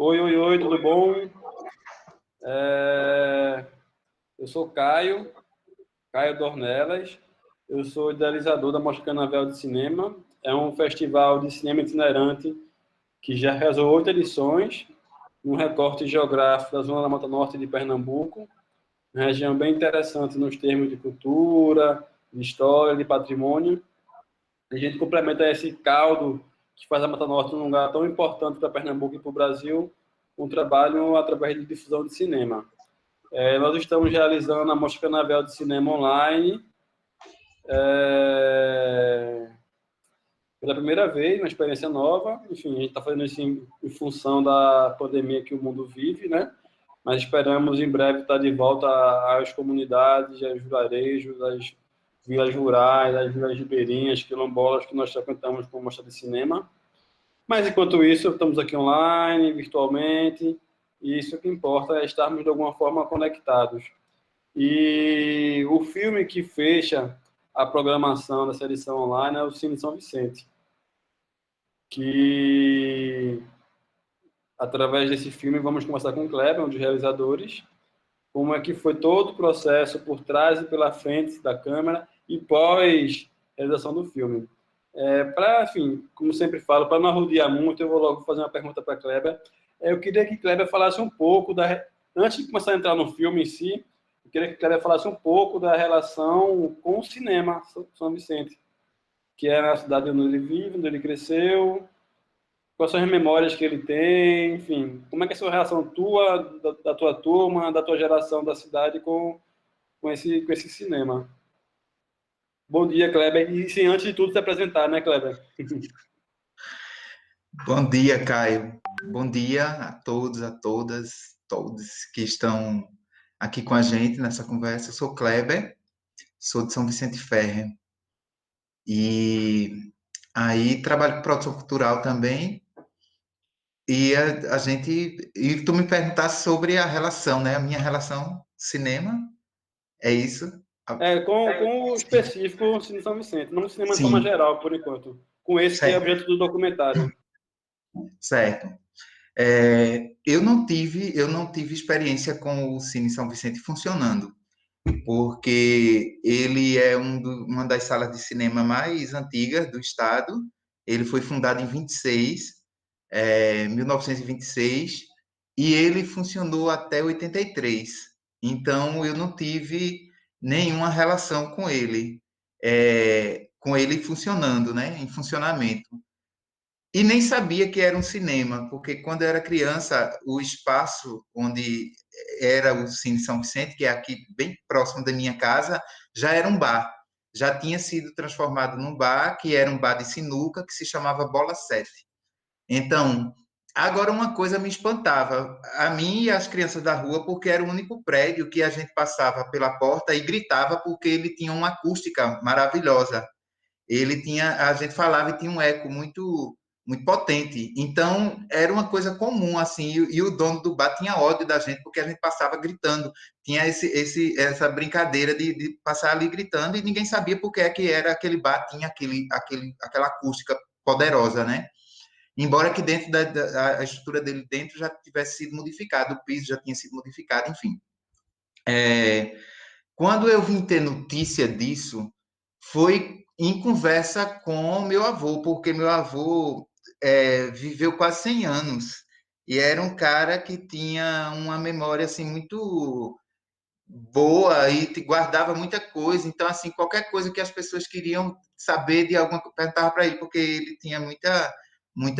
Oi, tudo bom? Eu sou Caio Dornelas. Eu sou idealizador da Mostra Canavel de Cinema. É um festival de cinema itinerante que já realizou 8 edições, num recorte geográfico da Zona da Mata Norte de Pernambuco, uma região bem interessante nos termos de cultura, de história, de patrimônio. A gente complementa esse caldo que faz a Mata Norte um lugar tão importante para Pernambuco e para o Brasil, um trabalho através de difusão de cinema. Nós estamos realizando a Mostra Canavel de Cinema online pela primeira vez, uma experiência nova. Enfim, a gente está fazendo isso em função da pandemia que o mundo vive, né? Mas esperamos em breve estar de volta às comunidades, aos vilarejos, às vilas rurais, às vilas ribeirinhas, quilombolas que nós frequentamos com mostra de cinema. Mas enquanto isso, estamos aqui online, virtualmente, e isso que importa é estarmos de alguma forma conectados. E o filme que fecha a programação dessa edição online é o Cine São Vicente, que através desse filme vamos conversar com o Kleber, um dos realizadores, como é que foi todo o processo por trás e pela frente da câmera e pós realização do filme. Enfim, como sempre falo, para não arrodear muito, eu vou logo fazer uma pergunta para Kleber. Eu queria que Kleber falasse um pouco antes de começar a entrar no filme em si, eu queria que Kleber falasse um pouco da relação com o cinema São Vicente, que é a cidade onde ele vive, onde ele cresceu, quais são as memórias que ele tem, enfim, como é que é a sua relação tua, da tua turma, da tua geração da cidade com esse cinema. Bom dia, Kleber. E sim, antes de tudo, se apresentar, né, Kleber? Bom dia, Caio. Bom dia a todos, a todas, todos que estão aqui com a gente nessa conversa. Eu sou Kleber, sou de São Vicente Ferre. E aí trabalho com produção cultural também. E a gente. E tu me perguntaste sobre a relação, né? A minha relação cinema, é isso? Com o específico Cine São Vicente, não o cinema de forma Sim, geral, por enquanto. Com esse que é certo, objeto do documentário. certo. Eu não tive experiência com o Cine São Vicente funcionando, porque ele é uma das salas de cinema mais antigas do estado. Ele foi fundado em 1926, e ele funcionou até 83. Então, eu não tive nenhuma relação com ele funcionando, né, em funcionamento. E nem sabia que era um cinema, porque quando eu era criança, o espaço onde era o Cine São Vicente, que é aqui bem próximo da minha casa, já era um bar. Já tinha sido transformado num bar, que era um bar de sinuca, que se chamava Bola 7. Então, agora uma coisa me espantava, a mim e as crianças da rua, porque era o único prédio que a gente passava pela porta e gritava, porque ele tinha uma acústica maravilhosa. Ele tinha, a gente falava e tinha um eco muito potente. Então, era uma coisa comum, assim, e o dono do bar tinha ódio da gente, porque a gente passava gritando. Tinha essa brincadeira de passar ali gritando, e ninguém sabia por que é que era aquele bar, tinha aquela acústica poderosa, né? Embora que dentro a estrutura dele dentro já tivesse sido modificado, o piso já tinha sido modificado, enfim. Quando eu vim ter notícia disso, foi em conversa com meu avô, porque meu avô viveu quase 100 anos, e era um cara que tinha uma memória assim muito boa e guardava muita coisa. Então, assim, qualquer coisa que as pessoas queriam saber de alguma coisa, perguntava para ele, porque ele tinha muita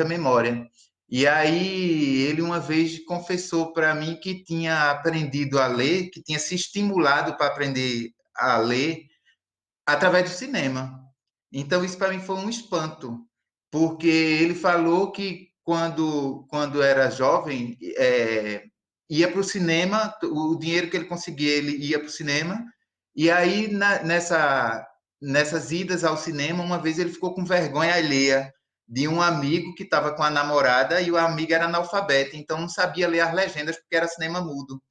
memória. E aí, ele uma vez confessou para mim que tinha aprendido a ler, que tinha se estimulado para aprender a ler através do cinema. Então, isso para mim foi um espanto, porque ele falou que quando era jovem, ia para o cinema, o dinheiro que ele conseguia, ele ia para o cinema, e aí nessas idas ao cinema, uma vez ele ficou com vergonha alheia de um amigo que estava com a namorada, e o amigo era analfabeto, então não sabia ler as legendas porque era cinema mudo.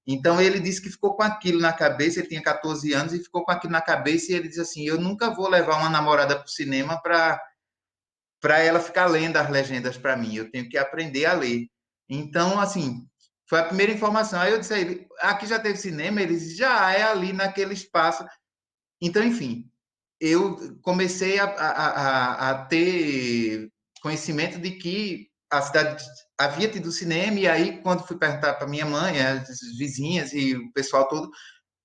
Então ele disse que ficou com aquilo na cabeça, ele tinha 14 anos e ficou com aquilo na cabeça, e ele disse assim: eu nunca vou levar uma namorada para o cinema para ela ficar lendo as legendas para mim, eu tenho que aprender a ler. Então, assim, foi a primeira informação. Aí eu disse a ele, aqui já teve cinema? Ele disse, já, é ali naquele espaço. Então, enfim, eu comecei a ter conhecimento de que a cidade havia tido cinema, e aí, quando fui perguntar para minha mãe, as vizinhas e o pessoal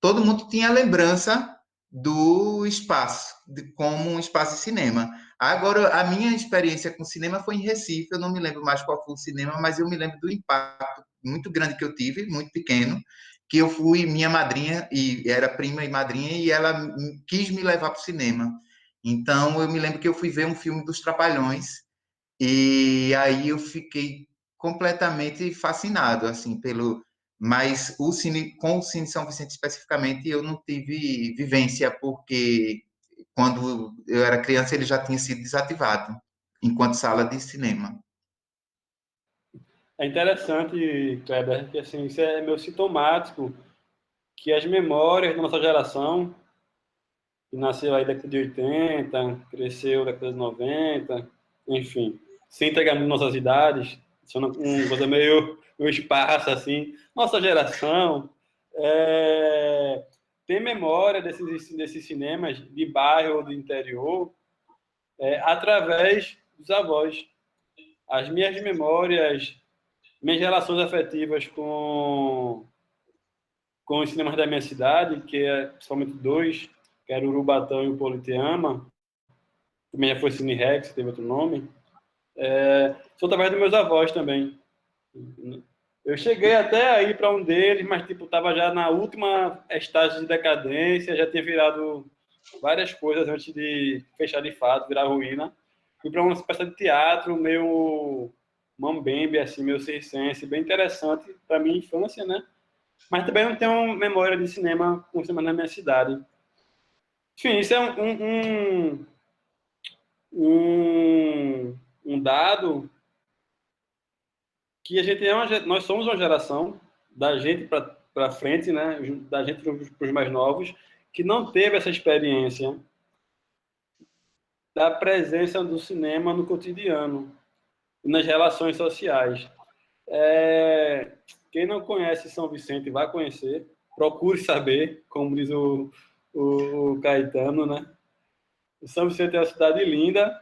todo mundo tinha lembrança do espaço, como um espaço de cinema. Agora, a minha experiência com cinema foi em Recife, eu não me lembro mais qual foi o cinema, mas eu me lembro do impacto muito grande que eu tive, muito pequeno, que eu fui, minha madrinha, e era prima e madrinha, e ela quis me levar para o cinema. Então, eu me lembro que eu fui ver um filme dos Trapalhões, e aí eu fiquei completamente fascinado, assim, pelo... Mas o cine, com o Cine São Vicente especificamente, eu não tive vivência, porque quando eu era criança ele já tinha sido desativado, enquanto sala de cinema. É interessante, Kleber, que assim, isso é meio sintomático, que as memórias da nossa geração, que nasceu aí da década de 80, cresceu da década de 90, enfim, sem entregar muito nossas idades, isso é uma coisa meio esparsa, assim. Nossa geração tem memória desses cinemas de bairro ou do interior através dos avós. As minhas memórias, minhas relações afetivas com os cinemas da minha cidade, que é principalmente dois, que era o Urubatão e o Politeama, também já foi Cine Rex, teve outro nome, são através dos meus avós também. Eu cheguei até a ir para um deles, mas tipo estava já na última estágio de decadência, já tinha virado várias coisas antes de fechar de fato, virar ruína. Fui para uma espécie de teatro meio mambembe, assim, meio circense, bem interessante para minha infância, né? Mas também não tenho memória de cinema com cinema na minha cidade. Enfim, isso é um dado que a gente nós somos uma geração da gente para frente, né, da gente para os mais novos, que não teve essa experiência da presença do cinema no cotidiano e nas relações sociais. Quem não conhece São Vicente vai conhecer, procure saber, como diz o Caetano, né? O São Vicente é uma cidade linda,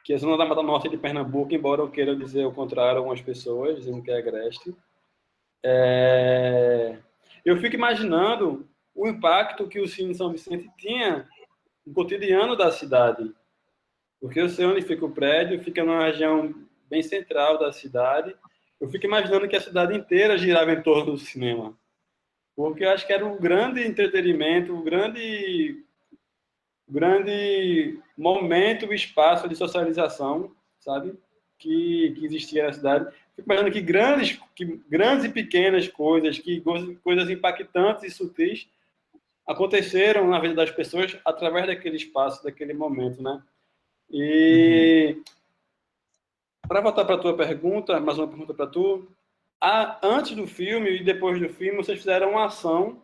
que é a zona da Mata Norte de Pernambuco, embora eu queira dizer o contrário a algumas pessoas, dizendo que é agreste. Eu fico imaginando o impacto que o Cine São Vicente tinha no cotidiano da cidade, porque eu sei onde fica o prédio, fica numa região bem central da cidade. Eu fico imaginando que a cidade inteira girava em torno do cinema, porque eu acho que era um grande entretenimento, grande momento, espaço de socialização, sabe? Que existia na cidade. Fico imaginando que grandes e pequenas coisas, coisas impactantes e sutis aconteceram na vida das pessoas através daquele espaço, daquele momento, né? Uhum. E para voltar para a tua pergunta, mais uma pergunta para tu. Antes do filme e depois do filme, vocês fizeram uma ação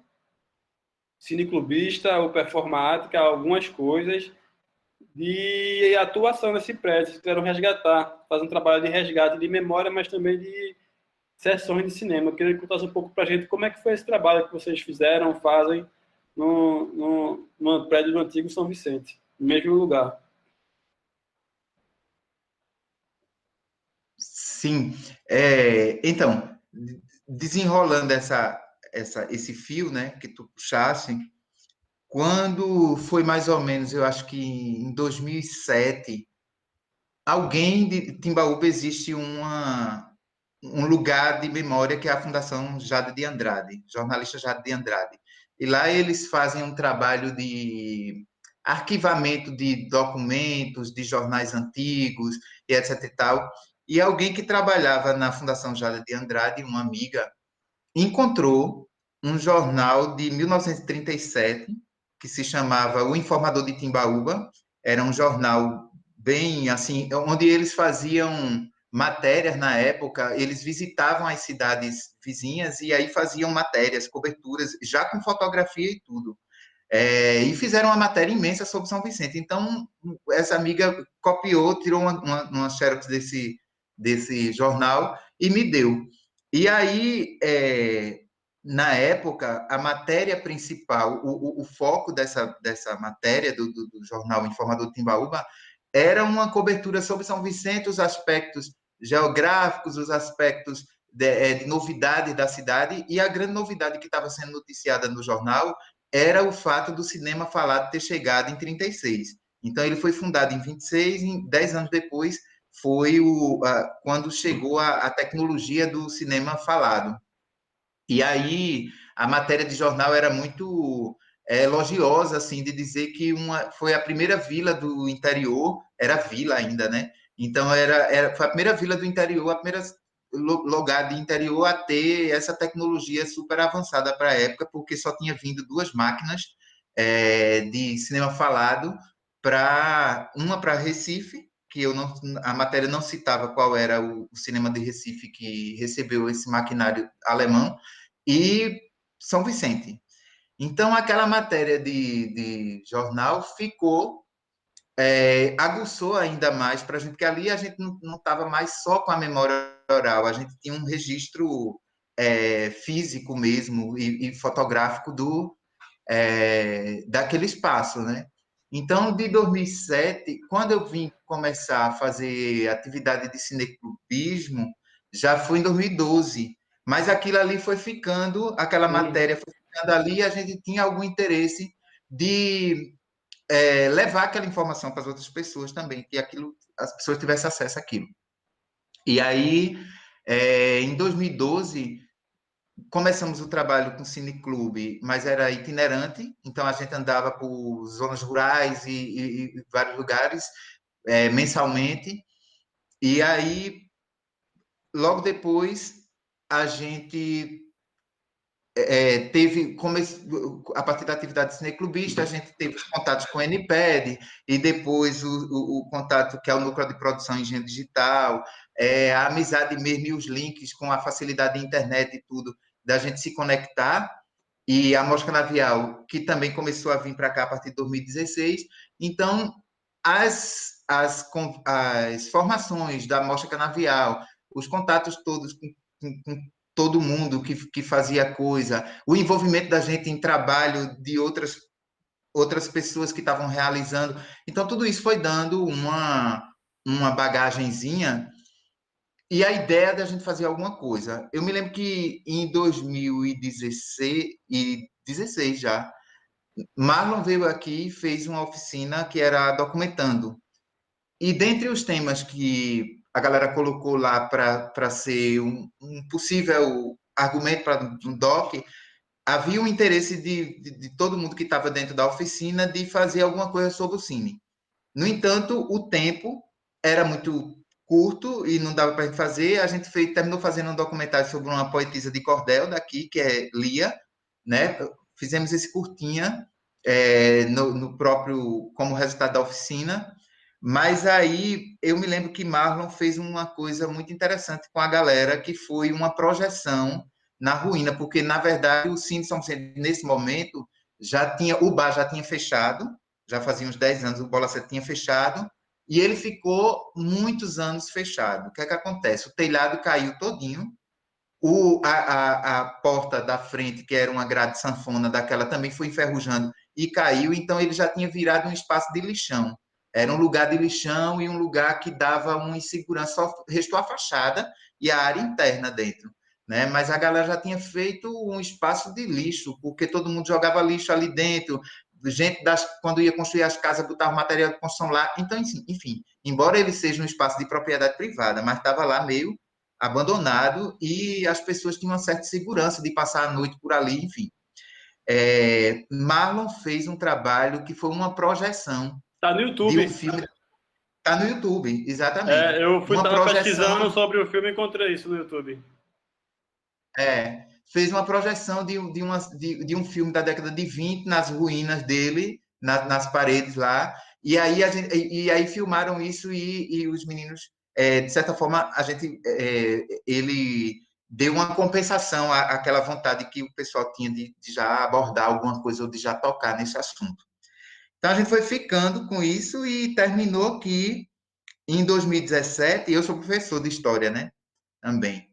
cineclubista ou performática, algumas coisas de atuação nesse prédio. Vocês quiseram resgatar, fazer um trabalho de resgate de memória, mas também de sessões de cinema. Eu queria que contasse um pouco para a gente como é que foi esse trabalho que vocês fizeram, fazem no prédio do antigo São Vicente, no mesmo lugar. Sim, então, desenrolando esse fio, né, que tu puxasse, quando foi mais ou menos, eu acho que em 2007, alguém de Timbaúba existe um lugar de memória que é a Fundação Jade de Andrade, jornalista Jade de Andrade. E lá eles fazem um trabalho de arquivamento de documentos, de jornais antigos, e etc e tal. E alguém que trabalhava na Fundação Jade de Andrade, uma amiga, encontrou um jornal de 1937 que se chamava O Informador de Timbaúba. Era um jornal bem assim, onde eles faziam matérias na época, eles visitavam as cidades vizinhas e aí faziam matérias, coberturas, já com fotografia e tudo. E fizeram uma matéria imensa sobre São Vicente. Então, essa amiga copiou, tirou uma xerox desse jornal e me deu. E aí, na época, a matéria principal, o foco dessa matéria do jornal Informador de Timbaúba era uma cobertura sobre São Vicente, os aspectos geográficos, os aspectos de novidades da cidade, e a grande novidade que estava sendo noticiada no jornal era o fato do cinema falado ter chegado em 36. Então, ele foi fundado em 26, e 10 anos depois foi quando chegou a tecnologia do cinema falado. E aí a matéria de jornal era muito elogiosa, assim, de dizer que foi a primeira vila do interior, era vila ainda, né? Então foi a primeira vila do interior, a primeira lugar de interior a ter essa tecnologia super avançada para a época, porque só tinha vindo duas máquinas de cinema falado, uma para Recife, que a matéria não citava qual era o cinema de Recife que recebeu esse maquinário alemão, e São Vicente. Então, aquela matéria de jornal ficou, aguçou ainda mais para a gente, porque ali a gente não estava mais só com a memória oral, a gente tinha um registro físico mesmo e fotográfico daquele espaço, né? Então, de 2007, quando eu vim começar a fazer atividade de cineclubismo, já foi em 2012. Mas aquilo ali foi ficando, aquela Sim. matéria foi ficando ali, e a gente tinha algum interesse de levar aquela informação para as outras pessoas também, que as pessoas tivessem acesso àquilo. E aí, em 2012, começamos o trabalho com cineclube, mas era itinerante, então a gente andava por zonas rurais e vários lugares mensalmente. E aí, logo depois, a gente a partir da atividade cineclubista, a gente teve os contatos com o NPED, e depois o contato que é o Núcleo de Produção em Engenharia Digital, a amizade mesmo e os links com a facilidade da internet e tudo, da gente se conectar, e a Mosca Navial, que também começou a vir para cá a partir de 2016. Então, as formações da Mosca Canavial, os contatos todos com todo mundo que fazia coisa, o envolvimento da gente em trabalho de outras pessoas que estavam realizando. Então, tudo isso foi dando uma bagagenzinha e a ideia da gente fazer alguma coisa. Eu me lembro que em 2016, e 16 já, Marlon veio aqui e fez uma oficina que era documentando. E dentre os temas que a galera colocou lá para ser um possível argumento para um doc, havia um interesse de todo mundo que estava dentro da oficina de fazer alguma coisa sobre o cine. No entanto, o tempo era muito curto e não dava para a gente fazer. A gente terminou fazendo um documentário sobre uma poetisa de cordel daqui, que é Lia, né? Fizemos esse curtinha no próprio, como resultado da oficina. Mas aí eu me lembro que Marlon fez uma coisa muito interessante com a galera, que foi uma projeção na ruína, porque na verdade o Cine São Vicente, nesse momento, o bar já tinha fechado, já fazia uns 10 anos o Bola 7 tinha fechado, e ele ficou muitos anos fechado. O que é que acontece? O telhado caiu todinho, a porta da frente, que era uma grade sanfona daquela, também foi enferrujando e caiu, então ele já tinha virado um espaço de lixão. Era um lugar de lixão e um lugar que dava uma insegurança, só restou a fachada e a área interna dentro. Né? Mas a galera já tinha feito um espaço de lixo, porque todo mundo jogava lixo ali dentro, gente quando ia construir as casas, botava material de construção lá. Então, enfim, embora ele seja um espaço de propriedade privada, mas estava lá meio abandonado e as pessoas tinham uma certa segurança de passar a noite por ali, enfim. Marlon fez um trabalho que foi uma projeção Tá no de um YouTube. filme. Está no YouTube, exatamente. Eu Uma tava projeção. pesquisando sobre o filme e encontrei isso no YouTube. Fez uma projeção de um filme da década de 20 nas ruínas dele, nas paredes lá, e aí filmaram isso e os meninos, de certa forma, ele deu uma compensação àquela vontade que o pessoal tinha de já abordar alguma coisa ou de já tocar nesse assunto. Então a gente foi ficando com isso e terminou que em 2017, eu sou professor de história, né? Também.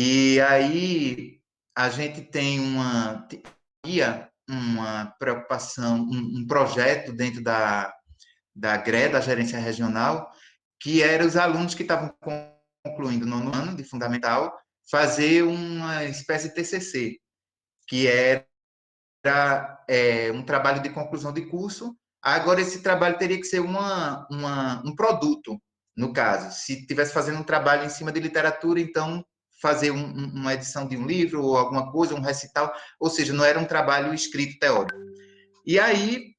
E aí a gente tem uma preocupação, um projeto dentro da GRE, da Gerência Regional, que era os alunos que estavam concluindo o nono ano de fundamental, fazer uma espécie de TCC, que era um trabalho de conclusão de curso. Agora, esse trabalho teria que ser um produto, no caso. Se estivesse fazendo um trabalho em cima de literatura, então fazer uma edição de um livro ou alguma coisa, um recital, ou seja, não era um trabalho escrito teórico. E aí,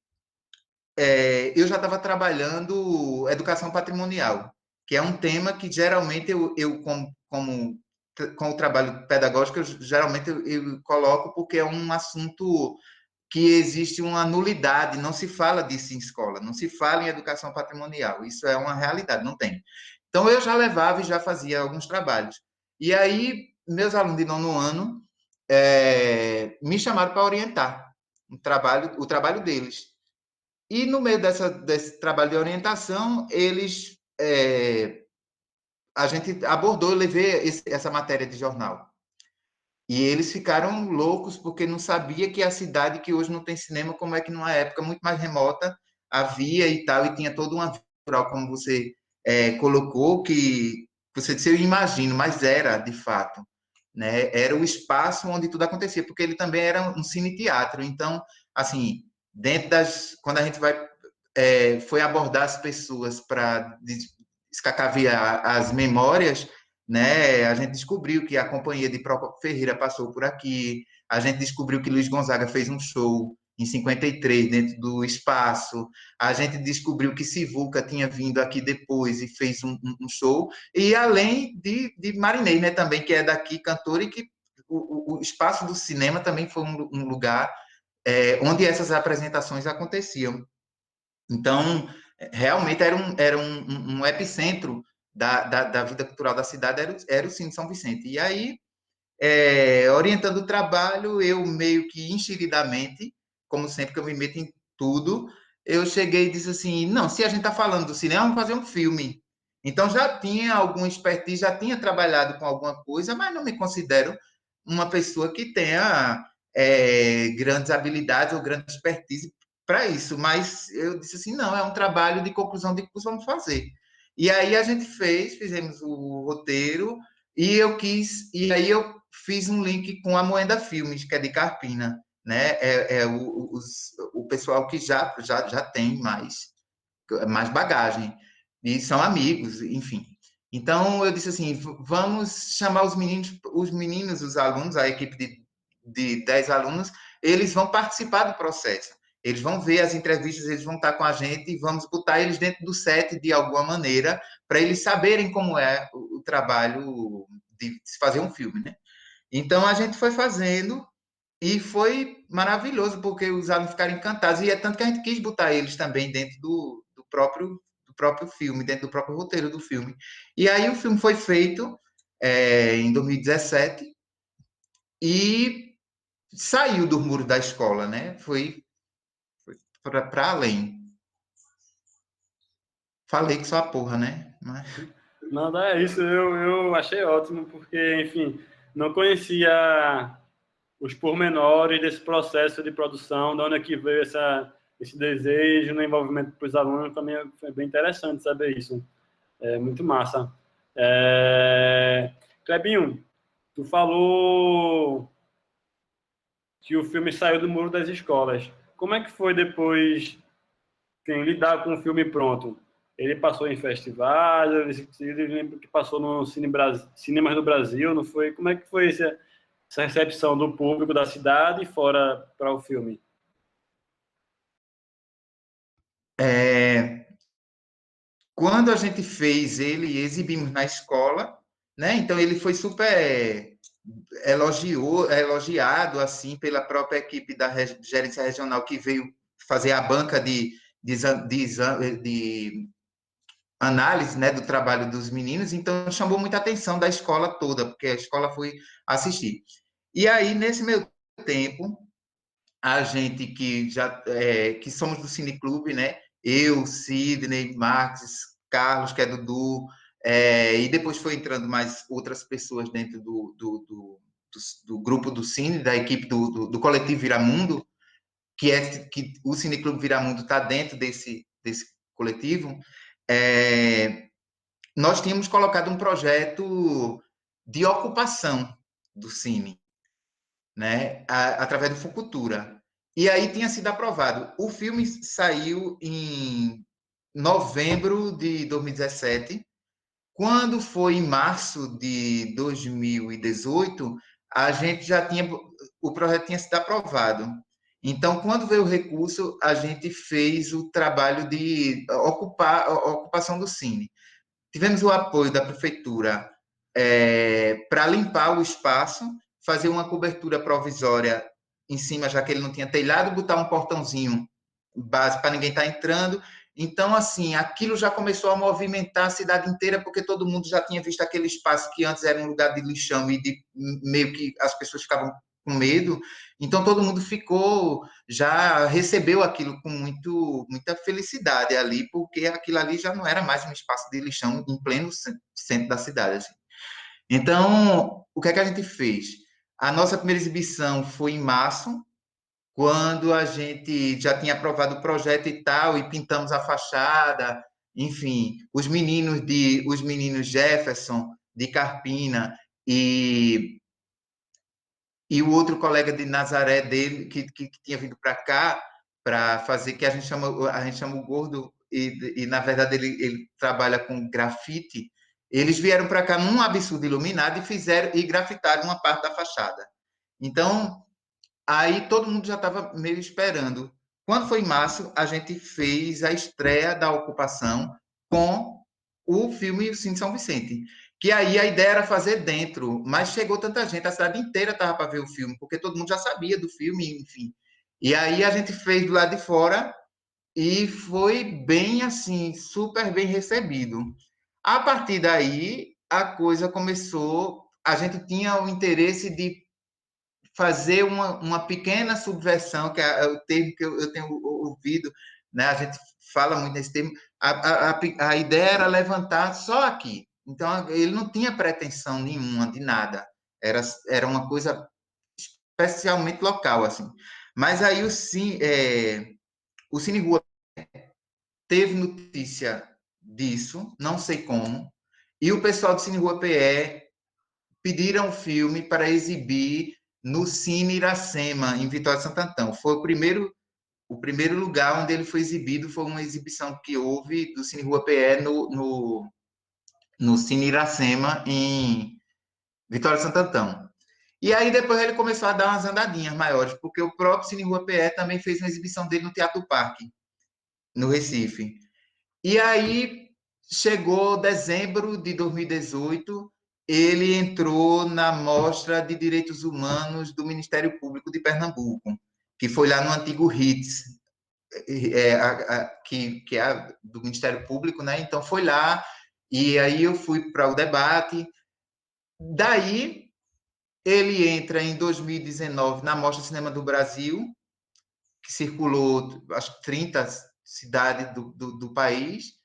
eu já estava trabalhando educação patrimonial, que é um tema que geralmente eu com o trabalho pedagógico, geralmente eu coloco porque é um assunto que existe uma nulidade, não se fala disso em escola, não se fala em educação patrimonial, isso é uma realidade, não tem. Então, eu já levava e já fazia alguns trabalhos. E aí, meus alunos de nono ano me chamaram para orientar o trabalho deles. E no meio desse trabalho de orientação, a gente abordou, eu levei essa matéria de jornal. E eles ficaram loucos porque não sabia que a cidade que hoje não tem cinema, como é que numa época muito mais remota havia e tal, e tinha toda uma vida cultural, como você colocou, que você disse, eu imagino, mas era de fato, né? Era o espaço onde tudo acontecia, porque ele também era um cine-teatro. Então, assim, quando a gente foi abordar as pessoas para escacaviar as memórias, né? A gente descobriu que a companhia de Procopio Ferreira passou por aqui, a gente descobriu que Luiz Gonzaga fez um show em 53 dentro do espaço, a gente descobriu que Sivuca tinha vindo aqui depois e fez um show, e além de Marinês, né, também, que é daqui, cantor, e que o espaço do cinema também foi um lugar onde essas apresentações aconteciam. Então, realmente era um epicentro da vida cultural da cidade, era o Cine São Vicente. E aí, orientando o trabalho, eu meio que enxeridamente, como sempre que eu me meto em tudo, eu cheguei e disse assim, não, se a gente está falando do cinema, vamos fazer um filme. Então, já tinha alguma expertise, já tinha trabalhado com alguma coisa, mas não me considero uma pessoa que tenha grandes habilidades ou grande expertise para isso. Mas eu disse assim, não, é um trabalho de conclusão de curso, vamos fazer. E aí a gente fizemos o roteiro, e aí eu fiz um link com a Moenda Filmes, que é de Carpina, né? O pessoal que já tem mais bagagem, e são amigos, enfim. Então eu disse assim, vamos chamar os meninos, os alunos, a equipe de 10 alunos, eles vão participar do processo. Eles vão ver as entrevistas, eles vão estar com a gente e vamos botar eles dentro do set de alguma maneira, para eles saberem como é o trabalho de se fazer um filme, né? Então a gente foi fazendo e foi maravilhoso, porque os alunos ficaram encantados, e é tanto que a gente quis botar eles também dentro do próprio filme, dentro do próprio roteiro do filme. E aí o filme foi feito em 2017 e saiu do muro da escola, né? Foi para além. Falei que só a porra, né? Mas... Não, é isso, eu achei ótimo, porque, enfim, não conhecia os pormenores desse processo de produção, de onde é que veio esse desejo no envolvimento para os alunos, também foi bem interessante saber isso. É muito massa. Clebinho, tu falou que o filme saiu do muro das escolas. Como é que foi depois lidar com o filme pronto? Ele passou em festivais, ele lembro que passou no Cinemas do Brasil, não foi? Como é que foi essa recepção do público da cidade e fora para o filme? Quando a gente fez ele, exibimos na escola, né? Então ele foi super elogiado assim pela própria equipe da gerência regional, que veio fazer a banca de análise, né, do trabalho dos meninos. Então chamou muita atenção da escola toda, porque a escola foi assistir. E aí, nesse meio tempo, a gente que somos do Cineclube, né? Eu, Sidney, Marques, Carlos, que é Dudu, e depois foi entrando mais outras pessoas dentro do grupo do Cine, da equipe do Coletivo Viramundo, que o Cineclube Viramundo está dentro desse coletivo. Nós tínhamos colocado um projeto de ocupação do Cine, né, através do Fucultura. E aí tinha sido aprovado. O filme saiu em novembro de 2017. Quando foi em março de 2018, a gente já tinha, o projeto tinha sido aprovado. Então, quando veio o recurso, a gente fez o trabalho de ocupação do Cine. Tivemos o apoio da prefeitura para limpar o espaço, fazer uma cobertura provisória em cima, já que ele não tinha telhado, botar um portãozinho base para ninguém estar entrando. Então, assim, aquilo já começou a movimentar a cidade inteira, porque todo mundo já tinha visto aquele espaço que antes era um lugar de lixão e de meio que as pessoas ficavam com medo. Então, todo mundo já recebeu aquilo com muita felicidade ali, porque aquilo ali já não era mais um espaço de lixão em pleno centro da cidade. Assim. Então, o que é que a gente fez? A nossa primeira exibição foi em março, quando a gente já tinha aprovado o projeto e tal, e pintamos a fachada, enfim, os meninos Jefferson, de Carpina, e o outro colega de Nazaré dele, que tinha vindo para cá, para fazer, que a gente chama o Gordo, e na verdade ele trabalha com grafite, eles vieram para cá num absurdo iluminado e grafitaram uma parte da fachada. Então, aí todo mundo já estava meio esperando. Quando foi em março, a gente fez a estreia da ocupação com o filme O Cine São Vicente. Que aí a ideia era fazer dentro, mas chegou tanta gente, a cidade inteira estava para ver o filme, porque todo mundo já sabia do filme, enfim. E aí a gente fez do lado de fora e foi bem assim, super bem recebido. A partir daí, a coisa começou. A gente tinha o interesse de fazer uma pequena subversão, que é o termo que eu tenho ouvido, né? A gente fala muito nesse termo. A ideia era levantar só aqui. Então, ele não tinha pretensão nenhuma de nada. Era uma coisa especialmente local, assim. Mas aí o Cine Rua teve notícia disso, não sei como, e o pessoal do Cine Rua PE pediram o filme para exibir no Cine Iracema, em Vitória de Santo Antão. Foi o primeiro lugar onde ele foi exibido, foi uma exibição que houve do Cine Rua PE no Cine Iracema, em Vitória de Santo Antão. E aí depois ele começou a dar umas andadinhas maiores, porque o próprio Cine Rua PE também fez uma exibição dele no Teatro Parque, no Recife. E aí chegou dezembro de 2018, ele entrou na Mostra de Direitos Humanos do Ministério Público de Pernambuco, que foi lá no antigo RITS, que é do Ministério Público, né? Então foi lá, e aí eu fui para o debate. Daí ele entra em 2019 na Mostra Cinema do Brasil, que circulou, acho que 30 cidades do país.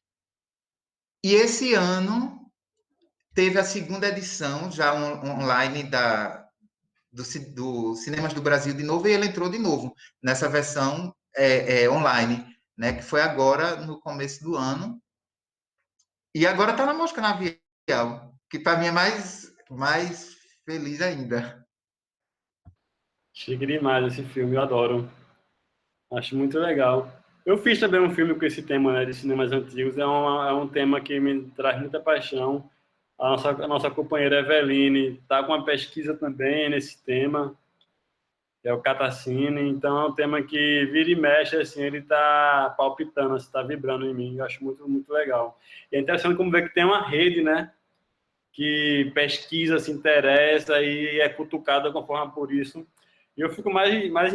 E esse ano teve a segunda edição, já online, do Cinemas do Brasil de novo, e ele entrou de novo nessa versão online, né, que foi agora, no começo do ano. E agora está na Mostra Canavial, que para mim é mais feliz ainda. Chique demais esse filme, eu adoro. Acho muito legal. Eu fiz também um filme com esse tema, né, de cinemas antigos. É um tema que me traz muita paixão. A nossa companheira Eveline está com uma pesquisa também nesse tema, que é o Catacine. Então, é um tema que vira e mexe, assim, ele está palpitando, está vibrando em mim. Eu acho muito, muito legal. E é interessante como ver que tem uma rede, né, que pesquisa, se interessa e é cutucada conforme por isso. E eu fico mais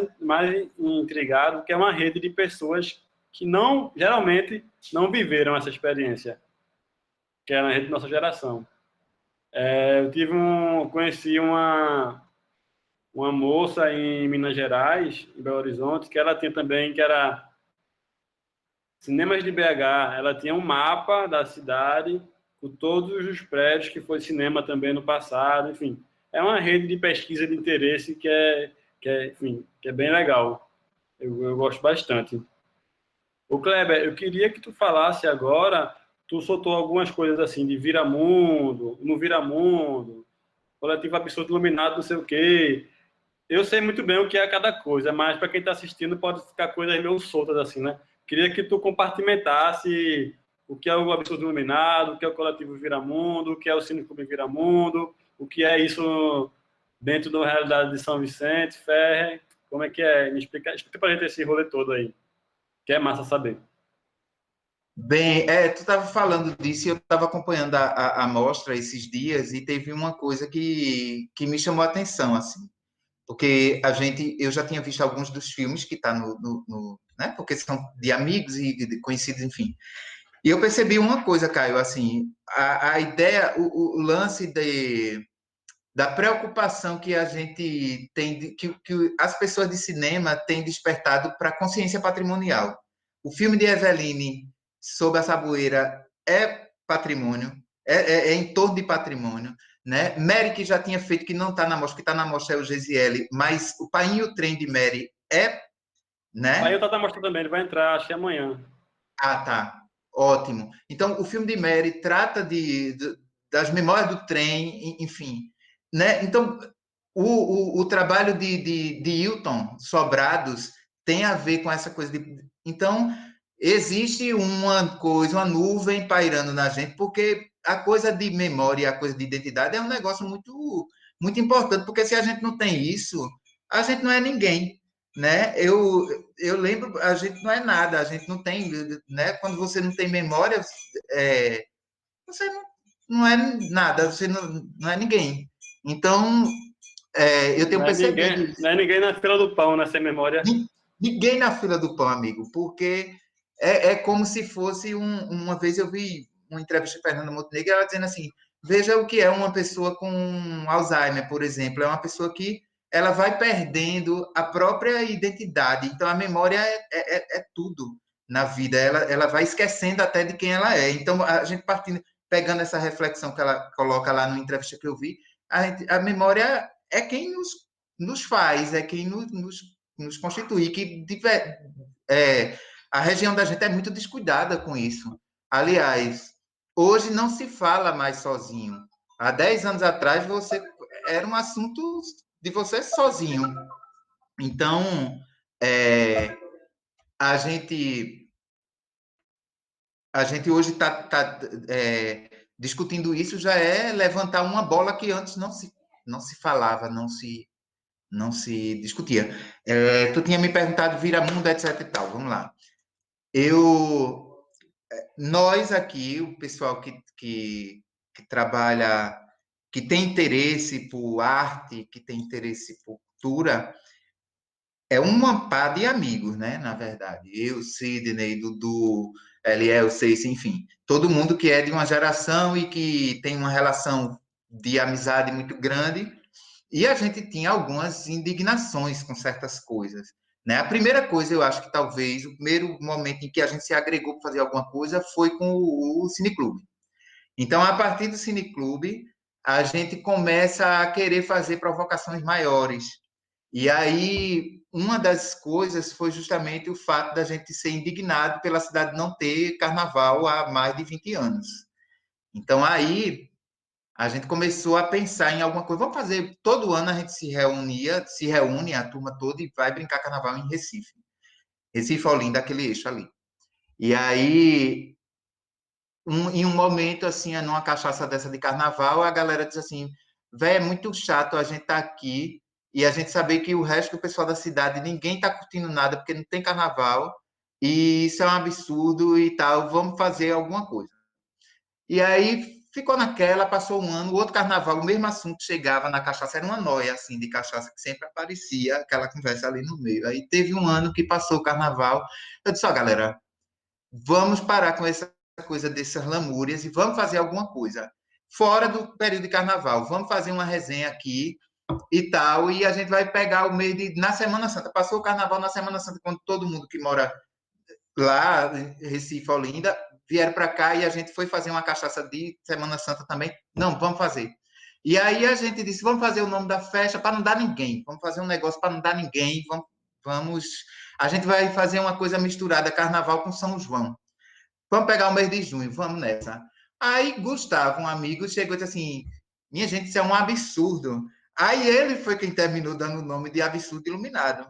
intrigado, que é uma rede de pessoas que geralmente não viveram essa experiência, que é a rede da nossa geração. Conheci uma moça em Minas Gerais, em Belo Horizonte, que ela tinha também, que era Cinemas de BH. Ela tinha um mapa da cidade por todos os prédios que foi cinema também no passado, enfim. É uma rede de pesquisa de interesse enfim, que é bem legal. Eu gosto bastante. O Kleber, eu queria que tu falasse agora, tu soltou algumas coisas assim de Viramundo, no Viramundo, Coletivo Absurdo Iluminado, não sei o quê. Eu sei muito bem o que é cada coisa, mas para quem está assistindo pode ficar coisas meio soltas assim, né? Queria que tu compartimentasse o que é o Absurdo Iluminado, o que é o Coletivo Viramundo, o que é o Cineclube Viramundo, o que é isso dentro da realidade de São Vicente, Ferre, como é que é? Me explica para a gente esse rolê todo aí, que é massa saber. Bem, tu estava falando disso e eu estava acompanhando a mostra esses dias e teve uma coisa que me chamou a atenção, assim, porque eu já tinha visto alguns dos filmes que tá né, porque são de amigos e de conhecidos, enfim. E eu percebi uma coisa, Caio, assim, a ideia, o lance da preocupação que a gente tem, que as pessoas de cinema têm despertado para a consciência patrimonial. O filme de Eveline, Sob a Saboeira, é patrimônio, é em torno de patrimônio. Né? Mary, que já tinha feito, que não está na mostra, que está na mostra é o Gesiele, mas o Painho e o Trem de Mary é. Aí Né? eu tô mostrando também, ele vai entrar, acho que amanhã. Ah, tá. Ótimo. Então, o filme de Mary trata das memórias do trem, enfim. Né? Então, o trabalho de Hilton, Sobrados, tem a ver com essa coisa de. Então, existe uma coisa, uma nuvem pairando na gente, porque a coisa de memória, a coisa de identidade é um negócio muito, muito importante, porque se a gente não tem isso, a gente não é ninguém. Né? Eu lembro, a gente não é nada, a gente não tem, né? Quando você não tem memória, você não é nada, você não é ninguém. Então, eu tenho percebido Não isso. é ninguém na fila do pão, né, sem memória. Ninguém na fila do pão, amigo, porque é como se fosse uma vez eu vi uma entrevista de Fernanda Montenegro, ela dizendo assim, veja o que é uma pessoa com Alzheimer, por exemplo, é uma pessoa que ela vai perdendo a própria identidade, então a memória é tudo na vida, ela vai esquecendo até de quem ela é, então a gente partindo, pegando essa reflexão que ela coloca lá na entrevista que eu vi, a memória é quem nos faz, é quem nos constitui, a região da gente é muito descuidada com isso. Aliás, hoje não se fala mais sozinho. Há 10 anos atrás, você era um assunto de você sozinho. Então, a gente hoje está discutindo isso, já é levantar uma bola que antes não se falava, não se discutia. Tu tinha me perguntado Viramundo, etc e tal. Vamos lá. Nós aqui, o pessoal que trabalha, que tem interesse por arte, que tem interesse por cultura, é uma pá de amigos, né? Na verdade, eu, Sidney, Dudu, Eliel, Ceice, enfim, todo mundo que é de uma geração e que tem uma relação de amizade muito grande. E a gente tinha algumas indignações com certas coisas. Né? A primeira coisa, eu acho que talvez, o primeiro momento em que a gente se agregou para fazer alguma coisa foi com o Cineclube. Então, a partir do Cineclube, a gente começa a querer fazer provocações maiores. E aí, uma das coisas foi justamente o fato da gente ser indignado pela cidade não ter carnaval há mais de 20 anos. Então, aí, a gente começou a pensar em alguma coisa. Vamos fazer, todo ano a gente se reúne a turma toda e vai brincar carnaval em Recife. Recife, Olinda, aquele eixo ali. E aí, em um momento, assim, numa cachaça dessa de carnaval, a galera diz assim, véi, é muito chato a gente tá aqui e a gente saber que o resto do pessoal da cidade, ninguém tá curtindo nada porque não tem carnaval, e isso é um absurdo e tal, vamos fazer alguma coisa. E aí ficou naquela, passou um ano, o outro carnaval, o mesmo assunto chegava na cachaça, era uma noia, assim, de cachaça, que sempre aparecia aquela conversa ali no meio. Aí teve um ano que passou o carnaval, eu disse, ó, galera, vamos parar com essa coisa dessas lamúrias e vamos fazer alguma coisa. Fora do período de carnaval, vamos fazer uma resenha aqui e tal, e a gente vai pegar o meio de... Na Semana Santa, passou o carnaval na Semana Santa, quando todo mundo que mora lá, Recife, Olinda, vieram para cá e a gente foi fazer uma cachaça de Semana Santa também. Não, vamos fazer. E aí a gente disse, vamos fazer o nome da festa para não dar ninguém. Vamos fazer um negócio para não dar ninguém. Vamos, a gente vai fazer uma coisa misturada, Carnaval com São João. Vamos pegar o mês de junho, vamos nessa. Aí Gustavo, um amigo, chegou e disse assim, minha gente, isso é um absurdo. Aí ele foi quem terminou dando o nome de Absurdo Iluminado.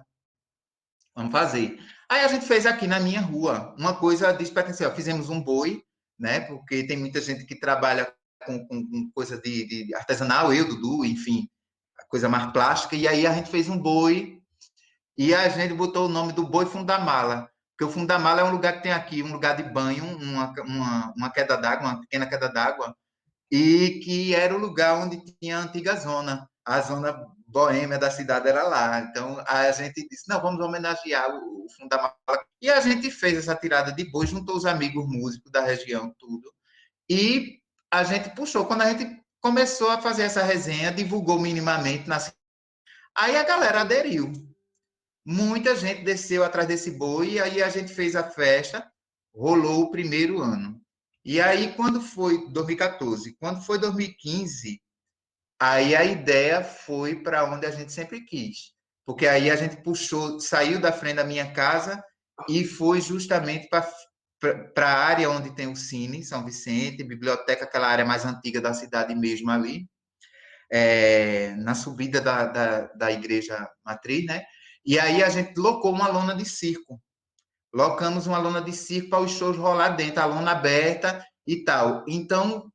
Vamos fazer. Aí a gente fez aqui na minha rua uma coisa despertenciosa. Fizemos um boi, né? Porque tem muita gente que trabalha com coisa de artesanal, eu, Dudu, enfim, coisa mais plástica. E aí a gente fez um boi e a gente botou o nome do boi Fundo da Mala. Porque o Fundo da Mala é um lugar que tem aqui, um lugar de banho, uma queda d'água, uma pequena queda d'água, e que era o lugar onde tinha a antiga zona. A zona boêmia da cidade era lá. Então, a gente disse, não, vamos homenagear o Fundo da Mala. E a gente fez essa tirada de boi, juntou os amigos músicos da região, tudo. E a gente puxou. Quando a gente começou a fazer essa resenha, divulgou minimamente. Aí a galera aderiu. Muita gente desceu atrás desse boi, e aí a gente fez a festa, rolou o primeiro ano. E aí, quando foi 2014, quando foi 2015, aí a ideia foi para onde a gente sempre quis. Porque aí a gente puxou, saiu da frente da minha casa e foi justamente para a área onde tem o Cine, São Vicente, biblioteca, aquela área mais antiga da cidade mesmo ali, na subida da igreja matriz, né? E aí a gente locou uma lona de circo. Locamos uma lona de circo para os shows rolar dentro, a lona aberta e tal. Então,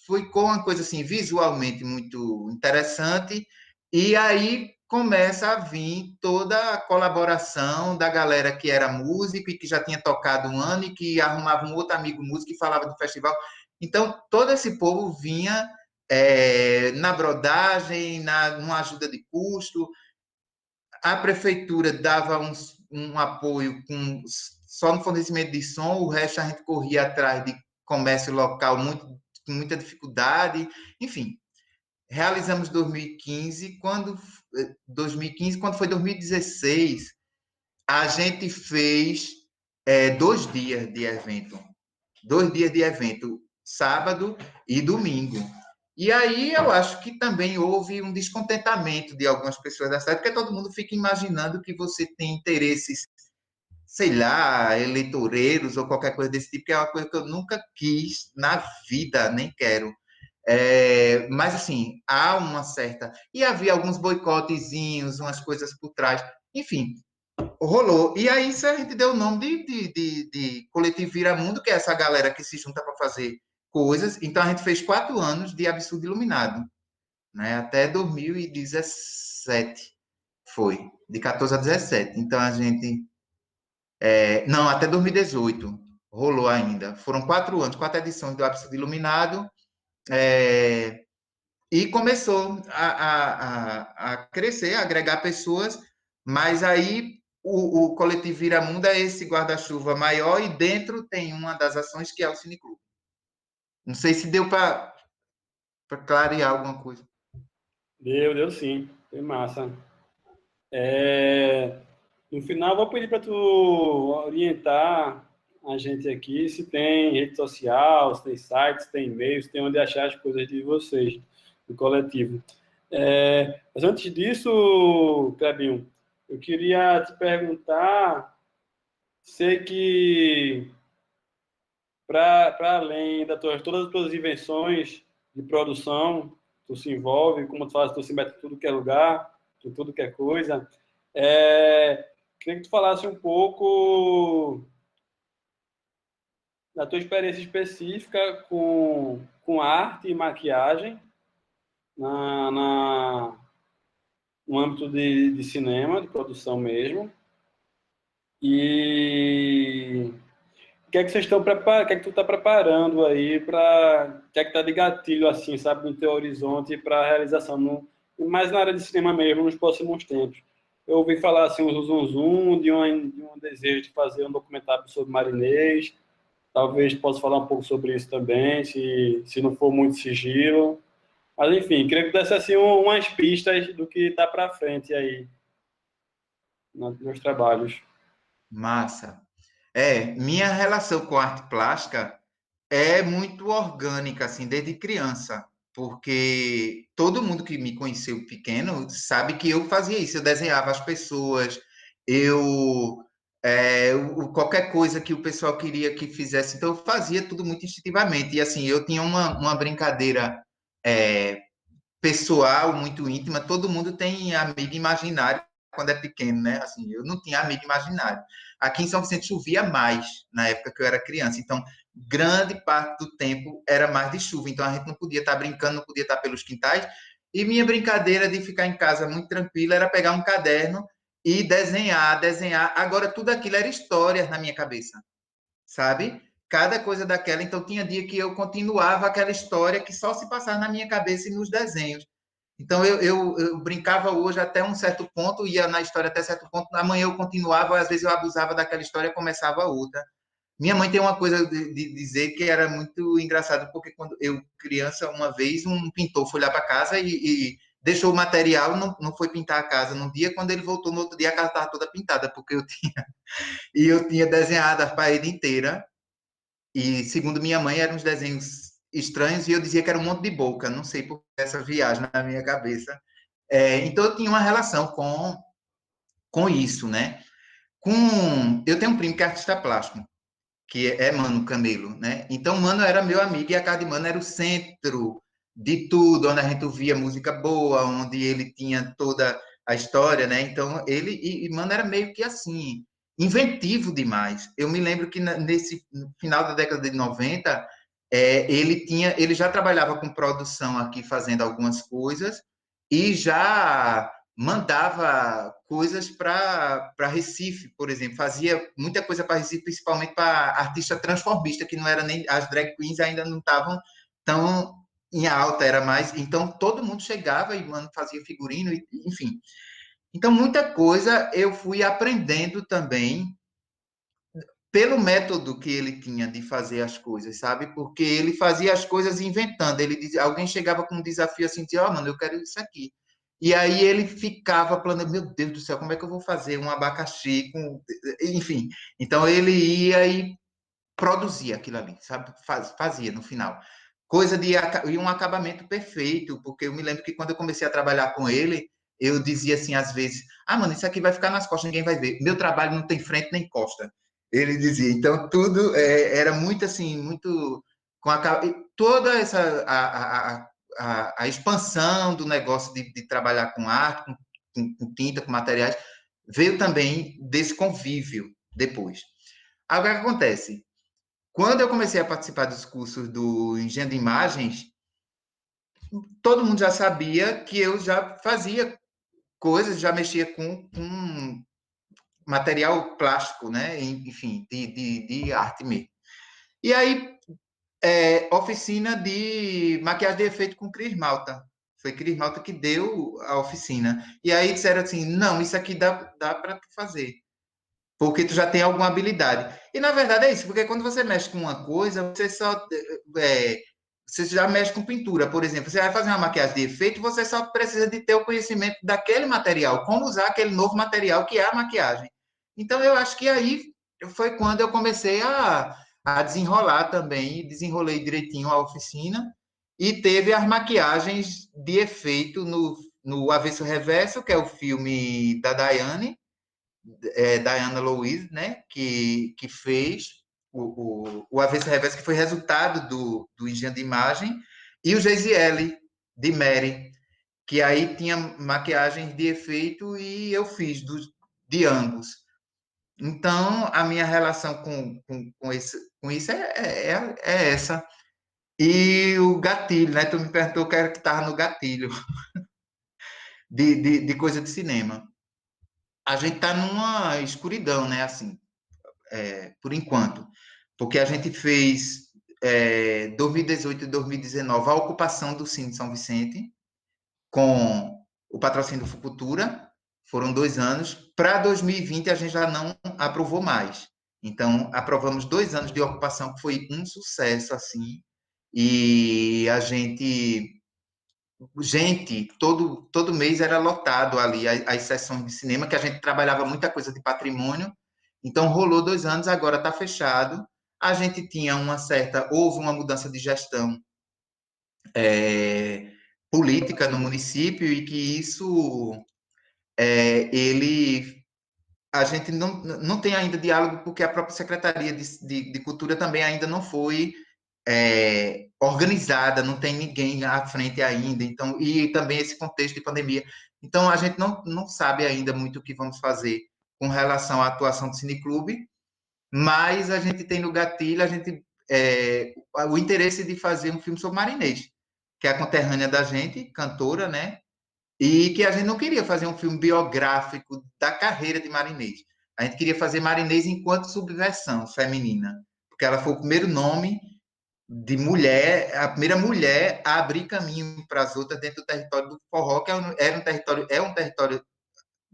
ficou uma coisa assim, visualmente muito interessante, e aí começa a vir toda a colaboração da galera que era músico e que já tinha tocado um ano e que arrumava um outro amigo músico e falava do festival. Então, todo esse povo vinha na brodagem, numa ajuda de custo, a prefeitura dava um apoio só no fornecimento de som, o resto a gente corria atrás de comércio local com muita dificuldade, enfim. Realizamos 2015, quando foi 2016, a gente fez 2 dias de evento. 2 dias de evento, sábado e domingo. E aí eu acho que também houve um descontentamento de algumas pessoas da cidade, porque todo mundo fica imaginando que você tem interesses, sei lá, eleitoreiros ou qualquer coisa desse tipo, que é uma coisa que eu nunca quis na vida, nem quero. Mas, assim, há uma certa... E havia alguns boicotezinhos, umas coisas por trás. Enfim, rolou. E aí isso a gente deu o nome de Coletivo Viramundo, que é essa galera que se junta para fazer coisas. Então, a gente fez 4 anos de Absurdo Iluminado, né? Até 2017 foi, de 14 a 17. Então, a gente... não, até 2018 rolou ainda. Foram 4 anos, 4 edições do Absurdo Iluminado, e começou a crescer, a agregar pessoas, mas aí o Coletivo Viramundo é esse guarda-chuva maior e dentro tem uma das ações que é o Cineclube. Não sei se deu para clarear alguma coisa. Deu sim. Foi massa. No final, vou pedir para tu orientar a gente aqui se tem rede social, se tem sites, se tem e-mails, se tem onde achar as coisas de vocês, do coletivo. Mas antes disso, Clebinho, eu queria te perguntar, sei que para além todas as tuas invenções de produção, tu se envolve, como tu faz, tu se mete em tudo que é lugar, em tudo que é coisa. Queria que tu falasse um pouco da tua experiência específica com arte e maquiagem no âmbito de cinema, de produção mesmo. E o que é que vocês estão preparando? O que é que tu está preparando aí para... O que é que está de gatilho, assim, sabe, no teu horizonte para a realização, mais na área de cinema mesmo, nos próximos tempos? Eu ouvi falar, assim, um zum de um desejo de fazer um documentário sobre Marinês. Talvez possa falar um pouco sobre isso também, se não for muito sigilo. Mas, enfim, queria que desse, assim, umas pistas do que está para frente aí nos meus trabalhos. Massa. Minha relação com arte plástica é muito orgânica, assim, desde criança, porque todo mundo que me conheceu pequeno sabe que eu fazia isso, eu desenhava as pessoas, eu qualquer coisa que o pessoal queria que fizesse, então eu fazia tudo muito instintivamente, e assim, eu tinha uma brincadeira é, pessoal, muito íntima, todo mundo tem amigo imaginário quando é pequeno, né? Assim, eu não tinha amigo imaginário. Aqui em São Vicente chovia mais na época que eu era criança, então grande parte do tempo era mais de chuva, então a gente não podia estar brincando, não podia estar pelos quintais. E minha brincadeira de ficar em casa muito tranquila era pegar um caderno e desenhar, desenhar. Agora tudo aquilo era histórias na minha cabeça, sabe? Cada coisa daquela, então tinha dia que eu continuava aquela história que só se passava na minha cabeça e nos desenhos. Então eu brincava hoje até um certo ponto, ia na história até certo ponto, amanhã eu continuava, às vezes eu abusava daquela história e começava outra. Minha mãe tem uma coisa de dizer que era muito engraçado, porque quando eu, criança, uma vez um pintor foi lá para casa e deixou o material, não foi pintar a casa no dia, quando ele voltou no outro dia a casa estava toda pintada, porque eu tinha desenhado a parede inteira, e segundo minha mãe eram uns desenhos estranhos, e eu dizia que era um monte de boca, não sei por que essa viagem na minha cabeça. Então eu tinha uma relação com isso, né? Eu tenho um primo que é artista plástico, que é Mano Camelo, né? Então, Mano era meu amigo e a casa de Mano era o centro de tudo, onde a gente ouvia música boa, onde ele tinha toda a história, né? Então, Mano era meio que assim, inventivo demais. Eu me lembro que nesse no final da década de 90, ele já trabalhava com produção aqui, fazendo algumas coisas, e já mandava coisas para Recife, por exemplo, fazia muita coisa para Recife, principalmente para artista transformista, que não era nem as drag queens ainda não estavam tão em alta, era mais, então todo mundo chegava e mano fazia figurino, enfim. Então muita coisa eu fui aprendendo também pelo método que ele tinha de fazer as coisas, sabe? Porque ele fazia as coisas inventando. Ele dizia, alguém chegava com um desafio assim, dizia, ó, oh, mano, eu quero isso aqui. E aí ele ficava planejando, meu Deus do céu, como é que eu vou fazer um abacaxi com, enfim. Então ele ia e produzia aquilo ali, sabe? Fazia no final. Coisa de e um acabamento perfeito, porque eu me lembro que quando eu comecei a trabalhar com ele, eu dizia assim às vezes: "Ah, mano, isso aqui vai ficar nas costas, ninguém vai ver. Meu trabalho não tem frente nem costa". Ele dizia. Então tudo era muito assim, muito com toda essa a expansão do negócio de trabalhar com arte, com tinta, com materiais, veio também desse convívio depois. Agora, o que acontece? Quando eu comecei a participar dos cursos do Engenho de Imagens, todo mundo já sabia que eu já fazia coisas, já mexia com material plástico, né? Enfim, de arte mesmo. E aí, oficina de maquiagem de efeito com Cris Malta. Foi Cris Malta que deu a oficina. E aí disseram assim, não, isso aqui dá para tu fazer. Porque tu já tem alguma habilidade. E na verdade é isso, porque quando você mexe com uma coisa, é, você já mexe com pintura, por exemplo. Você vai fazer uma maquiagem de efeito, você só precisa de ter o conhecimento daquele material, como usar aquele novo material que é a maquiagem. Então eu acho que aí foi quando eu comecei a desenrolar também, desenrolei direitinho a oficina e teve as maquiagens de efeito no Avesso Reverso, que é o filme da Daiane, Diana Louise, né, que fez o Avesso Reverso, que foi resultado do Engenho de Imagem, e o Geisiele, de Mary, que aí tinha maquiagens de efeito e eu fiz de ambos. Então, a minha relação com isso é essa. E o gatilho, né? Tu me perguntou o que era que estava no gatilho de coisa de cinema. A gente está numa escuridão, né? Assim, por enquanto, porque a gente fez 2018 e 2019 a ocupação do Cine São Vicente com o patrocínio do Fucultura, foram 2 anos. Para 2020 a gente já não aprovou mais. Então aprovamos 2 anos de ocupação que foi um sucesso assim e a gente, todo mês era lotado ali as sessões de cinema, que a gente trabalhava muita coisa de patrimônio. Então, rolou 2 anos, agora está fechado. a gente tinha houve uma mudança de gestão política no município e que isso, a gente não tem ainda diálogo porque a própria Secretaria de Cultura também ainda não foi organizada, não tem ninguém à frente ainda, então, e também esse contexto de pandemia. Então, a gente não sabe ainda muito o que vamos fazer com relação à atuação do Cineclube, mas a gente tem no gatilho, o interesse de fazer um filme sobre Marinês, que é a conterrânea da gente, cantora, né? E que a gente não queria fazer um filme biográfico da carreira de Marinês. A gente queria fazer Marinês enquanto subversão feminina, porque ela foi o primeiro nome de mulher, a primeira mulher a abrir caminho para as outras dentro do território do forró, que é um território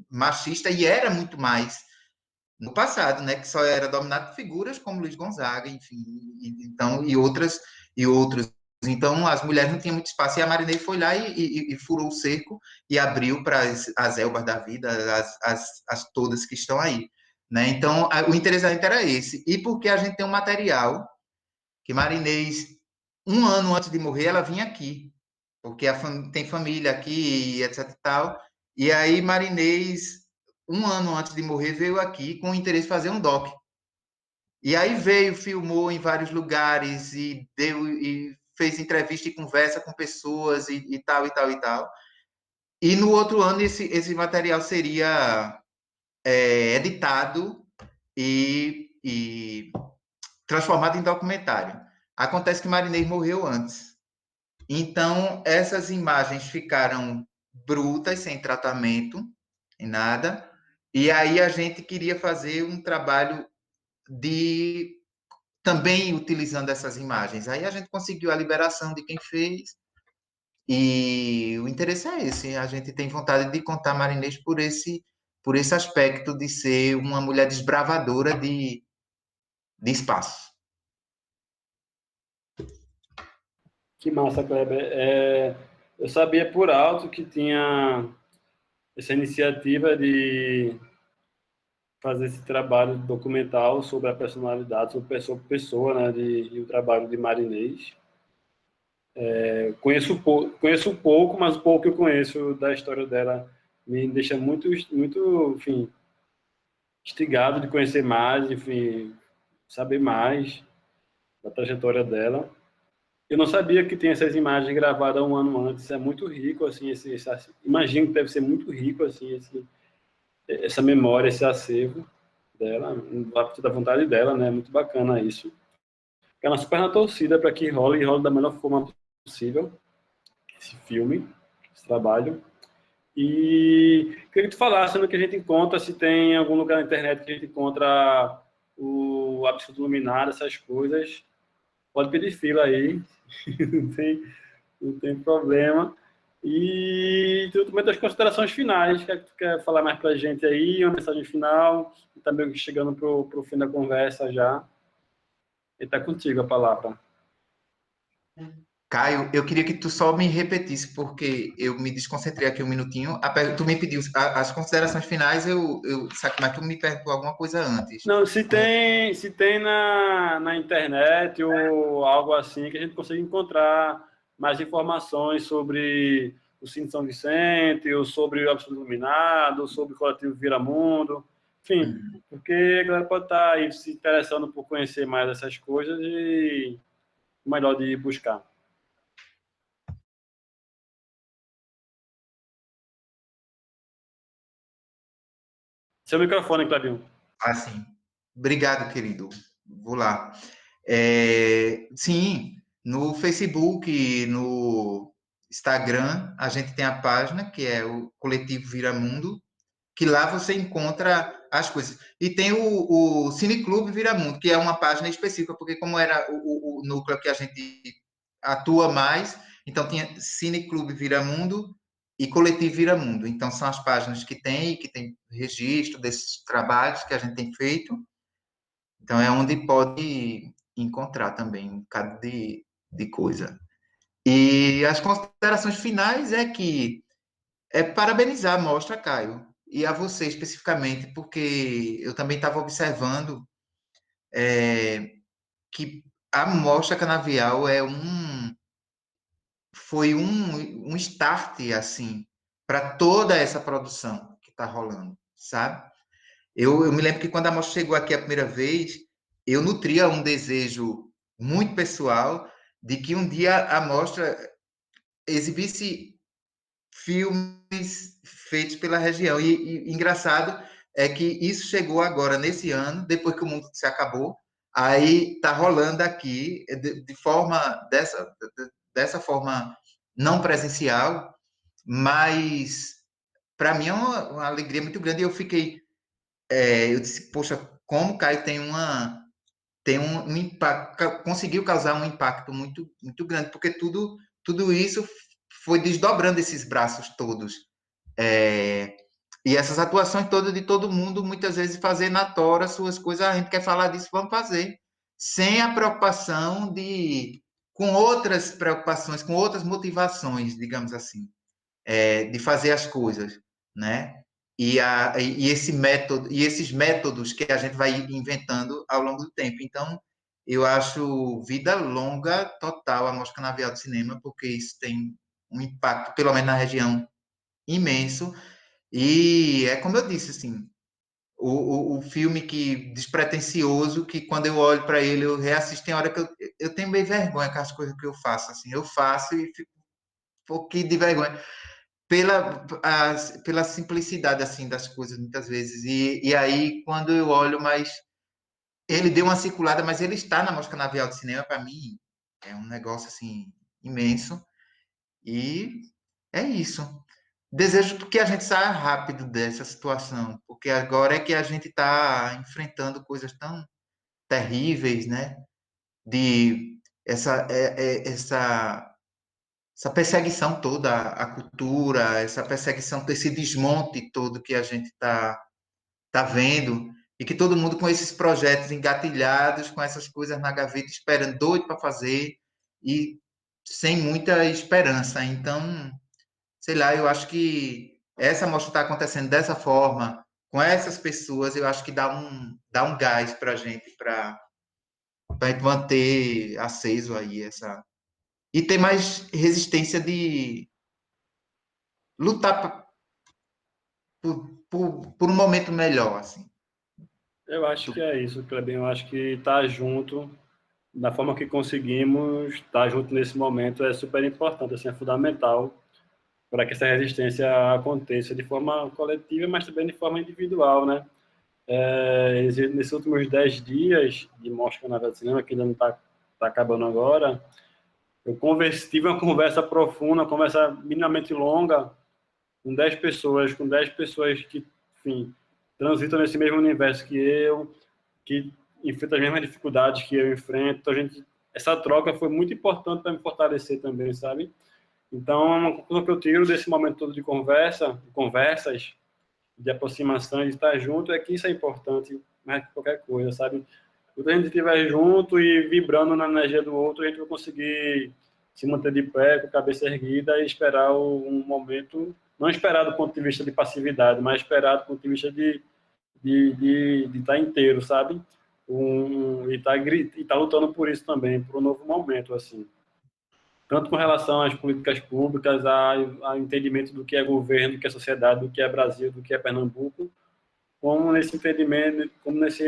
machista e era muito mais no passado, né, que só era dominado por figuras como Luiz Gonzaga, enfim, então e outros. Então as mulheres não tinham muito espaço e a Marinês foi lá e furou o cerco e abriu para as Elbas da vida, as todas que estão aí, né? Então o interessante era esse e porque a gente tem um material que Marinês um ano antes de morrer ela vinha aqui porque tem família aqui, etc e tal. E aí Marinês, um ano antes de morrer, veio aqui com o interesse de fazer um doc. E aí veio, filmou em vários lugares e fez entrevista e conversa com pessoas e tal, e tal, e tal. E no outro ano esse material seria editado e transformado em documentário. Acontece que Marinês morreu antes. Então, essas imagens ficaram brutas, sem tratamento, em nada. E aí a gente queria fazer um trabalho de também utilizando essas imagens. Aí a gente conseguiu a liberação de quem fez. E o interesse é esse. A gente tem vontade de contar Marinês por esse aspecto de ser uma mulher desbravadora de espaço. Que massa, Kleber. Eu sabia por alto que tinha essa iniciativa de fazer esse trabalho documental sobre a personalidade, sobre pessoa, né, e o trabalho de Marinês. Conheço pouco, mas o pouco que eu conheço da história dela me deixa muito, enfim, instigado de conhecer mais, enfim, saber mais da trajetória dela. Eu não sabia que tinha essas imagens gravadas um ano antes. É muito rico, assim, imagino que deve ser muito rico, assim, essa memória, esse acervo dela, a partir da vontade dela, né? É muito bacana isso. Ela super na torcida para que role e role da melhor forma possível esse filme, esse trabalho. E queria que tu falasse no que a gente encontra, se tem algum lugar na internet que a gente encontra o Absurdo Luminar, essas coisas. Pode pedir fila aí, não tem problema. E tu também das considerações finais, o que é que tu quer falar mais pra gente aí, uma mensagem final, e também chegando pro fim da conversa já. E tá contigo a palavra. Caio, eu queria que tu só me repetisse, porque eu me desconcentrei aqui um minutinho. Tu me pediu as considerações finais, sabe, mas tu me perguntou alguma coisa antes. Não, se tem na internet ou algo assim que a gente consiga encontrar mais informações sobre o Cine São Vicente, ou sobre o Absoluto Iluminado, ou sobre o Coletivo Viramundo, enfim, porque a galera pode estar aí se interessando por conhecer mais essas coisas e melhor de buscar. Seu microfone, Clavinho. Assim, obrigado, querido. Vou lá. Sim, no Facebook, no Instagram, a gente tem a página, que é o Coletivo Viramundo, que lá você encontra as coisas. E tem o Cineclube Viramundo, que é uma página específica, porque como era o núcleo que a gente atua mais, então tinha Cineclube Viramundo e Coletivo Viramundo. Então são as páginas que tem registro desses trabalhos que a gente tem feito. Então é onde pode encontrar também um bocado de coisa. E as considerações finais é que parabenizar a mostra, Caio, e a você especificamente, porque eu também estava observando que a Mostra Canavial foi um start, assim, para toda essa produção que está rolando, sabe? Eu me lembro que quando a Mostra chegou aqui a primeira vez, eu nutria um desejo muito pessoal de que um dia a Mostra exibisse filmes feitos pela região. E engraçado é que isso chegou agora, nesse ano, depois que o mundo se acabou, aí tá rolando aqui de forma dessa forma não presencial, mas para mim é uma alegria muito grande. E eu fiquei, eu disse, poxa, como o Caio tem um impacto, conseguiu causar um impacto muito grande, porque tudo isso foi desdobrando esses braços todos. É, e essas atuações todas de todo mundo, muitas vezes fazer na tora suas coisas, a gente quer falar disso, vamos fazer. Sem a preocupação com outras preocupações, com outras motivações, digamos assim, de fazer as coisas, né? E esse método, e esses métodos que a gente vai inventando ao longo do tempo. Então, eu acho vida longa total a Mostra Canavial de Cinema, porque isso tem um impacto, pelo menos na região, imenso. E é como eu disse, assim, o filme que despretensioso, que quando eu olho para ele, eu reassisto, tem hora que eu tenho meio vergonha com as coisas que eu faço, assim, eu faço e fico um pouquinho de vergonha pela simplicidade, assim, das coisas, muitas vezes. E aí, quando eu olho, mas ele deu uma circulada, mas ele está na Mostra Canavial de Cinema, para mim, é um negócio, assim, imenso. E é isso. Desejo que a gente saia rápido dessa situação, porque agora é que a gente está enfrentando coisas tão terríveis, né? De essa perseguição toda à cultura, essa perseguição, esse desmonte todo que a gente tá vendo, e que todo mundo com esses projetos engatilhados, com essas coisas na gaveta, esperando, doido para fazer, e sem muita esperança. Então, sei lá, eu acho que essa mostra está acontecendo dessa forma, com essas pessoas, eu acho que dá um gás para a gente, para a gente manter aceso aí essa. E ter mais resistência de lutar por um momento melhor, assim. Eu acho que é isso, Clebinho. Eu acho que estar junto, da forma que conseguimos, estar junto nesse momento é super importante, assim, é fundamental para que essa resistência aconteça de forma coletiva, mas também de forma individual, né? Nesses últimos 10 dias de Mostra Canavial de Cinema, que ainda não está acabando agora, tive uma conversa profunda, uma conversa minimamente longa, com 10 pessoas que, enfim, transitam nesse mesmo universo que enfrentam as mesmas dificuldades que eu enfrento. Então, essa troca foi muito importante para me fortalecer também, sabe? Então, uma conclusão que eu tiro desse momento todo de conversas, de aproximação, de estar junto, é que isso é importante mais que qualquer coisa, sabe? Quando a gente estiver junto e vibrando na energia do outro, a gente vai conseguir se manter de pé, com a cabeça erguida e esperar um momento, não esperar do ponto de vista de passividade, mas esperar do ponto de vista de estar inteiro, sabe? E tá lutando por isso também, por um novo momento, assim. Tanto com relação às políticas públicas, ao entendimento do que é governo, do que é sociedade, do que é Brasil, do que é Pernambuco, como nesse entendimento, como nesse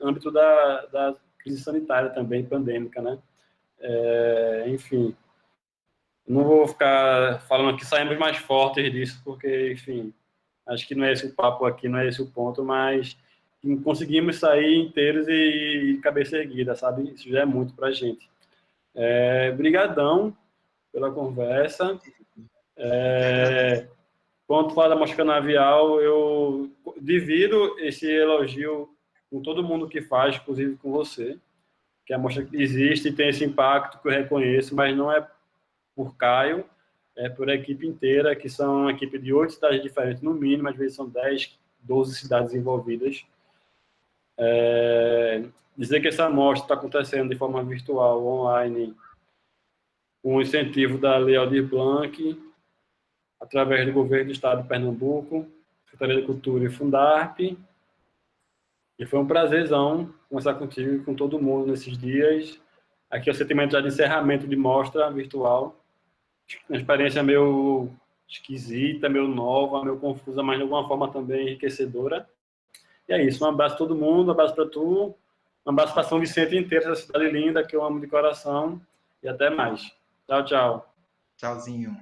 âmbito da crise sanitária também, pandêmica, né? Enfim, não vou ficar falando que saímos mais fortes disso, porque, enfim, acho que não é esse o papo aqui, não é esse o ponto, mas conseguimos sair inteiros e cabeça erguida, sabe? Isso já é muito pra gente. Brigadão pela conversa. Que agradeço. Quando fala da Mostra Canavial, eu divido esse elogio com todo mundo que faz, inclusive com você, que a mostra existe e tem esse impacto que eu reconheço, mas não é por Caio, é por a equipe inteira, que são uma equipe de 8 cidades diferentes, no mínimo, às vezes são 10, 12 cidades envolvidas. Dizer que essa mostra está acontecendo de forma virtual, online, com o incentivo da Lei Aldir Blanc, através do governo do Estado de Pernambuco, Secretaria de Cultura e Fundarp, E foi um prazerzão conversar contigo e com todo mundo nesses dias. Aqui é o sentimento já de encerramento de mostra virtual. Uma experiência meio esquisita, meio nova, meio confusa, mas de alguma forma também enriquecedora. E é isso. Um abraço a todo mundo, um abraço para tu, um abraço para São Vicente inteira, essa cidade linda que eu amo de coração. E até mais. Tchau, tchau. Tchauzinho.